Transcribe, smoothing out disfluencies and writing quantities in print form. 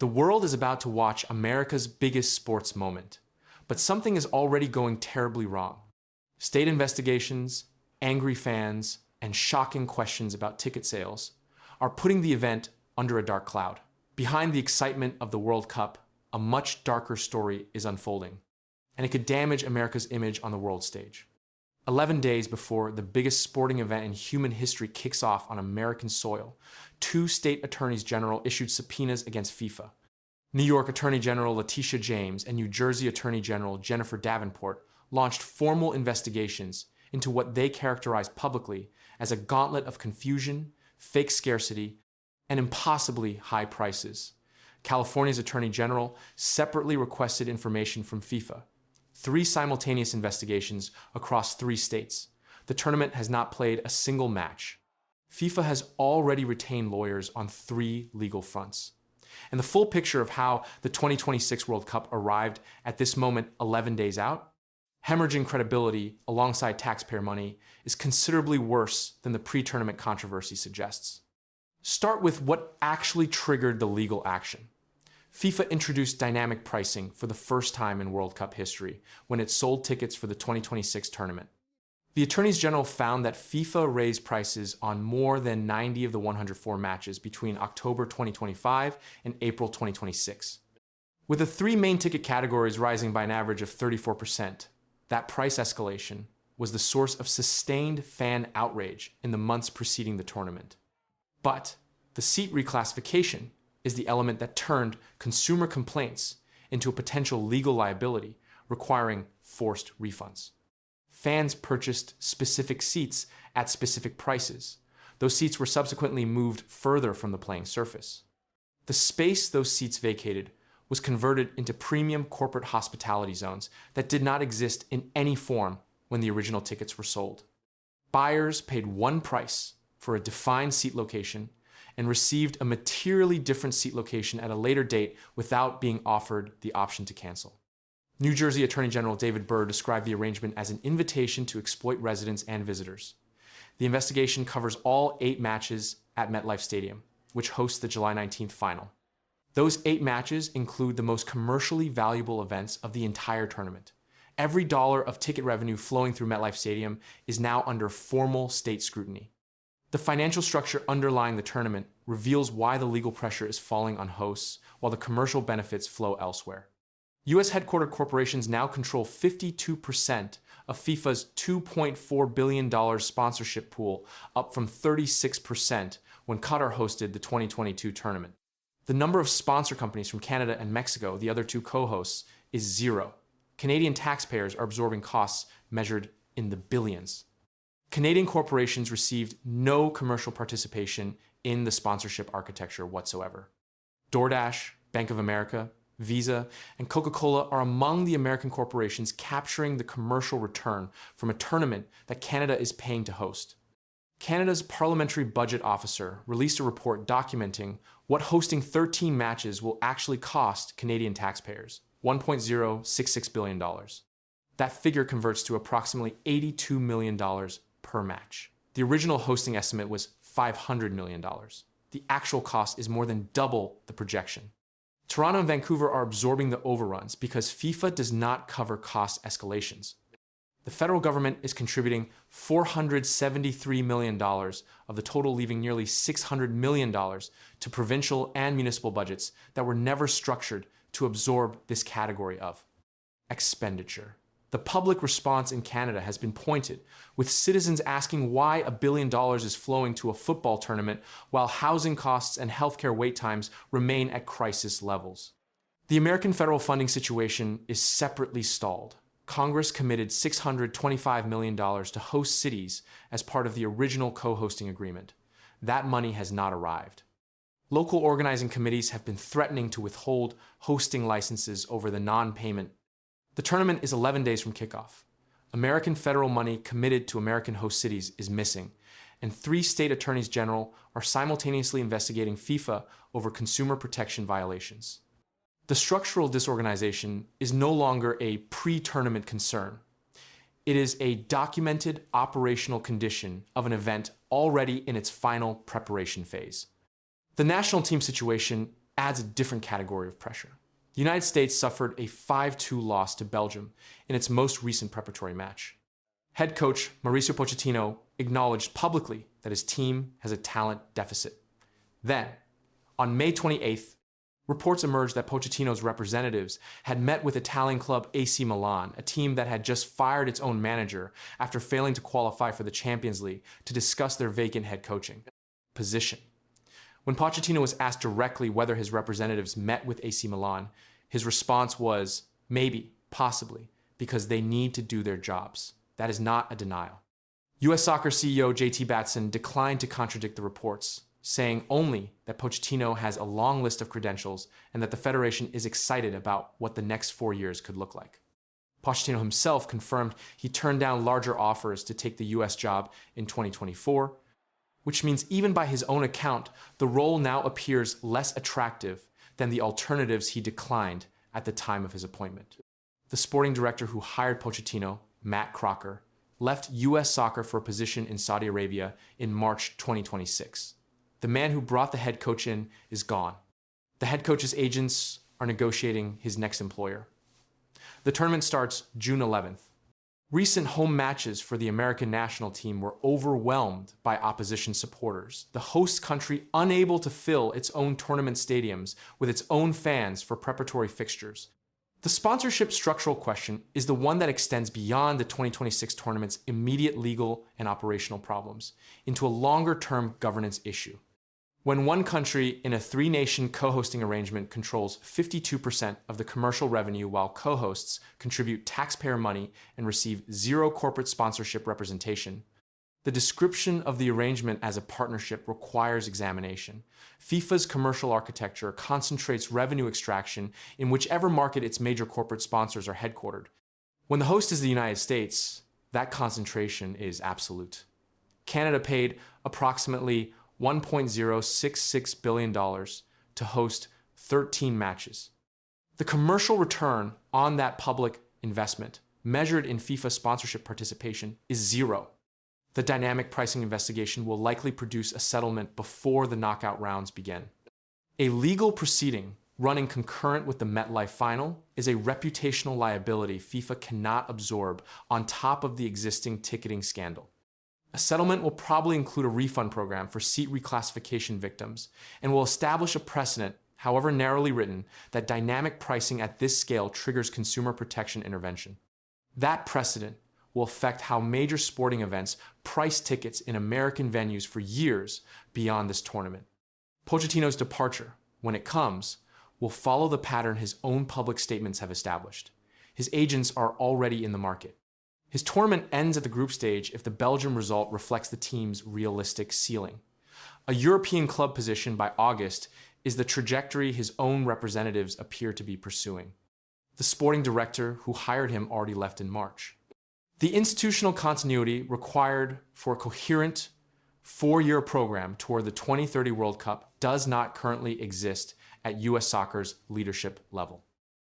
The world is about to watch America's biggest sports moment, but something is already going terribly wrong. State investigations, angry fans, and shocking questions about ticket sales are putting the event under a dark cloud. Behind the excitement of the World Cup, a much darker story is unfolding, and it could damage America's image on the world stage. 11 days before the biggest sporting event in human history kicks off on American soil, two state attorneys general issued subpoenas against FIFA. New York Attorney General Letitia James and New Jersey Attorney General Jennifer Davenport launched formal investigations into what they characterized publicly as a gauntlet of confusion, fake scarcity, and impossibly high prices. California's Attorney General separately requested information from FIFA. 3 simultaneous investigations across 3 states. The tournament has not played a single match. FIFA has already retained lawyers on 3 legal fronts. And the full picture of how the 2026 World Cup arrived at this moment 11 days out, hemorrhaging credibility alongside taxpayer money, is considerably worse than the pre-tournament controversy suggests. Start with what actually triggered the legal action. FIFA introduced dynamic pricing for the first time in World Cup history when it sold tickets for the 2026 tournament. The attorneys general found that FIFA raised prices on more than 90 of the 104 matches between October 2025 and April 2026. With the 3 main ticket categories rising by an average of 34%, that price escalation was the source of sustained fan outrage in the months preceding the tournament. But the seat reclassification is the element that turned consumer complaints into a potential legal liability requiring forced refunds. Fans purchased specific seats at specific prices. Those seats were subsequently moved further from the playing surface. The space those seats vacated was converted into premium corporate hospitality zones that did not exist in any form when the original tickets were sold. Buyers paid one price for a defined seat location and received a materially different seat location at a later date without being offered the option to cancel. New Jersey Attorney General David Burr described the arrangement as an invitation to exploit residents and visitors. The investigation covers all 8 matches at MetLife Stadium, which hosts the July 19th final. Those 8 matches include the most commercially valuable events of the entire tournament. Every dollar of ticket revenue flowing through MetLife Stadium is now under formal state scrutiny. The financial structure underlying the tournament reveals why the legal pressure is falling on hosts while the commercial benefits flow elsewhere. U.S. headquartered corporations now control 52% of FIFA's $2.4 billion sponsorship pool, up from 36% when Qatar hosted the 2022 tournament. The number of sponsor companies from Canada and Mexico, the other 2 co-hosts, is 0. Canadian taxpayers are absorbing costs measured in the billions. Canadian corporations received no commercial participation in the sponsorship architecture whatsoever. DoorDash, Bank of America, Visa, and Coca-Cola are among the American corporations capturing the commercial return from a tournament that Canada is paying to host. Canada's Parliamentary Budget Officer released a report documenting what hosting 13 matches will actually cost Canadian taxpayers, $1.066 billion. That figure converts to approximately $82 million per match. The original hosting estimate was $500 million. The actual cost is more than double the projection. Toronto and Vancouver are absorbing the overruns because FIFA does not cover cost escalations. The federal government is contributing $473 million of the total, leaving nearly $600 million to provincial and municipal budgets that were never structured to absorb this category of expenditure. The public response in Canada has been pointed, with citizens asking why $1 billion is flowing to a football tournament while housing costs and healthcare wait times remain at crisis levels. The American federal funding situation is separately stalled. Congress committed $625 million to host cities as part of the original co-hosting agreement. That money has not arrived. Local organizing committees have been threatening to withhold hosting licenses over the non-payment. The tournament is 11 days from kickoff. American federal money committed to American host cities is missing, and 3 state attorneys general are simultaneously investigating FIFA over consumer protection violations. The structural disorganization is no longer a pre-tournament concern. It is a documented operational condition of an event already in its final preparation phase. The national team situation adds a different category of pressure. The United States suffered a 5-2 loss to Belgium in its most recent preparatory match. Head coach Mauricio Pochettino acknowledged publicly that his team has a talent deficit. Then, on May 28th, reports emerged that Pochettino's representatives had met with Italian club AC Milan, a team that had just fired its own manager after failing to qualify for the Champions League, to discuss their vacant head coaching position. When Pochettino was asked directly whether his representatives met with AC Milan, his response was, maybe, possibly, because they need to do their jobs. That is not a denial. U.S. Soccer CEO JT Batson declined to contradict the reports, saying only that Pochettino has a long list of credentials and that the federation is excited about what the next 4 years could look like. Pochettino himself confirmed he turned down larger offers to take the U.S. job in 2024, which means even by his own account, the role now appears less attractive than the alternatives he declined at the time of his appointment. The sporting director who hired Pochettino, Matt Crocker, left U.S. Soccer for a position in Saudi Arabia in March 2026. The man who brought the head coach in is gone. The head coach's agents are negotiating his next employer. The tournament starts June 11th. Recent home matches for the American national team were overwhelmed by opposition supporters, the host country unable to fill its own tournament stadiums with its own fans for preparatory fixtures. The sponsorship structural question is the one that extends beyond the 2026 tournament's immediate legal and operational problems into a longer-term governance issue. When one country in a 3-nation co-hosting arrangement controls 52% of the commercial revenue while co-hosts contribute taxpayer money and receive zero corporate sponsorship representation, the description of the arrangement as a partnership requires examination. FIFA's commercial architecture concentrates revenue extraction in whichever market its major corporate sponsors are headquartered. When the host is the United States, that concentration is absolute. Canada paid approximately $1.066 billion to host 13 matches. The commercial return on that public investment, measured in FIFA sponsorship participation, is zero. The dynamic pricing investigation will likely produce a settlement before the knockout rounds begin. A legal proceeding running concurrent with the MetLife final is a reputational liability FIFA cannot absorb on top of the existing ticketing scandal. A settlement will probably include a refund program for seat reclassification victims and will establish a precedent, however narrowly written, that dynamic pricing at this scale triggers consumer protection intervention. That precedent will affect how major sporting events price tickets in American venues for years beyond this tournament. Pochettino's departure, when it comes, will follow the pattern his own public statements have established. His agents are already in the market. His tournament ends at the group stage if the Belgium result reflects the team's realistic ceiling. A European club position by August is the trajectory his own representatives appear to be pursuing. The sporting director who hired him already left in March. The institutional continuity required for a coherent 4-year program toward the 2030 World Cup does not currently exist at U.S. Soccer's leadership level.